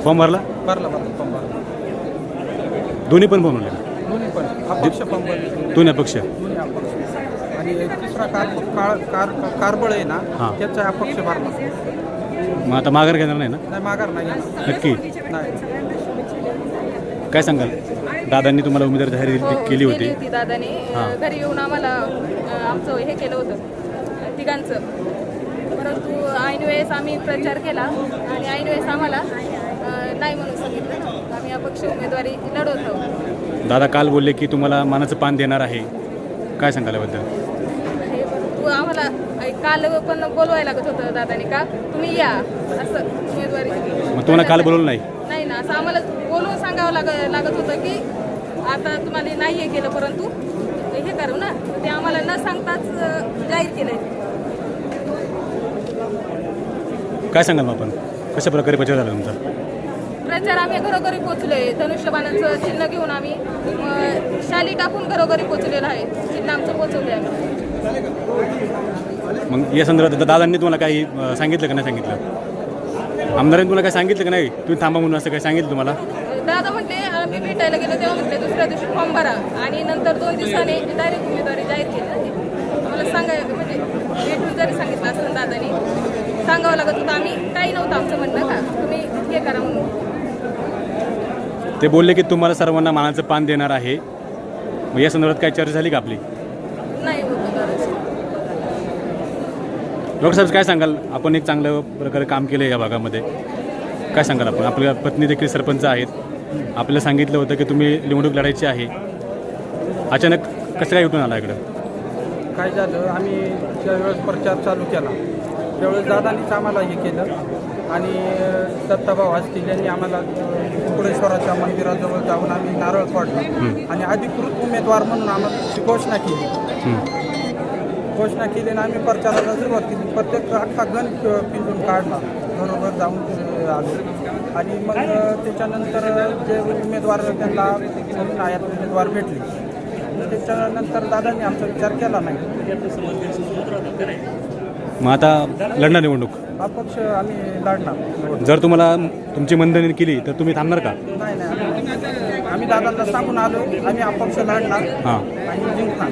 Form भरला? भरला form भरला. दोन्ही पण फॉर्म भरले? दोन्ही पण अपक्ष फॉर्म भरले. दोन्ही अपक्ष. दोन्ही अपक्ष. आणि तिसरा कारबळ आहे ना, त्याचा अपक्ष भरला. मग आता माघार घेणार नाही ना? नाही, माघार नाही. नक्की नाही. काय सांगाल? दादांनी तुम्हाला उमेदवार जाहीर केली होती. दादाने घरी येऊन आम्हाला आमचं हे केलं होतं तिघांचं, परंतु ऐन वेळेस आम्ही प्रचार केला आणि ऐन वेळेस आम्हाला नाही म्हणून सांगितलं ना, आम्ही अपक्ष उमेदवारी लढवत आहोत. दादा काल बोलले की तुम्हाला मानाचं पान देणार आहे, काय सांगाल याबद्दल? हे परंतु आम्हाला काल पण बोलवायला लागत होतं दादाने, का तुम्ही या असं उमेदवारी. मग तुम्हाला काल बोलवलं नाही? नाही ना, असं आम्हाला बोलवून सांगावं लागत होतं की आता तुम्हाला नाही हे केलं, परंतु हे करू ना, ते आम्हाला न सांगताच जाहीर केलंय. काय सांगाल मग आपण? कशा प्रकारे प्रचार झाला तुमचा? प्रचार आम्ही घरोघरी पोचलोय. धनुष्यबाणाचं चिन्ह घेऊन आम्ही शाली टाकून घरोघरी पोचलेलं आहे. चिन्ह आमचं पोचवले आम्ही. मग या संदर्भात दादांनी तुम्हाला काही सांगितलं का नाही सांगितलं? आमदारांनी तुम्हाला काय सांगितलं का नाही तुम्ही थांबा म्हणून, असं काय सांगितलं तुम्हाला? दादा म्हटले, आम्ही भेटायला गेलो तेव्हा म्हटले दुसऱ्या दिवशी फॉर्म भरा आणि नंतर 2 दिवसांनी डायरेक्ट उमेदवारी जाहीर केली. आम्हाला सांगायला म्हणजे भेटून जरी सांगितलं असतं दादानी, सांगावं लागत होतं. आम्ही काही नव्हतं आमचं म्हणणं का तुम्ही हे करा म्हणून. ते बोलले की तुम्हाला सर्वांना मानाचं पान देणार आहे. मग या संदर्भात काय चर्चा झाली का आपली? नाही होतं दादा. डॉक्टर साहेब काय सांगाल? आपण एक चांगल्या प्रकारे काम केलं या भागामध्ये, काय सांगाल आपण? आपल्या पत्नी देखील सरपंच आहेत, आपल्याला सांगितलं होतं की तुम्ही निवडणूक लढायची आहे, अचानक कसं काय उठून आला इकडं? काय झालं, आम्ही ज्यावेळेस प्रचार चालू केला त्यावेळेस दादांनीच आम्हाला हे केलं आणि दत्ताभाऊ असतील यांनी आम्हाला कुकुडेश्वराच्या मंदिराजवळ जाऊन आम्ही नारळ फोडला आणि अधिकृत उमेदवार म्हणून आम्हाला घोषणा केली. आणि आम्ही प्रचाराला सुरुवात केली. प्रत्येक अख्खा गण पिंजून काढला, घरोघर जाऊन आलो आणि मग त्याच्यानंतर जे उमेदवार त्यांना आयात उमेदवार भेटले, त्याच्यानंतर दादांनी आमचा विचार केला नाही. मग आता लढणार निवडणूक? अपक्ष आम्ही लढणार. जर तुम्हाला तुमची मनधरणी केली तर तुम्ही थांबणार का? नाही, आम्ही दादांना सांगून आलो, आम्ही अपक्ष लढणार आणि जिंकणार.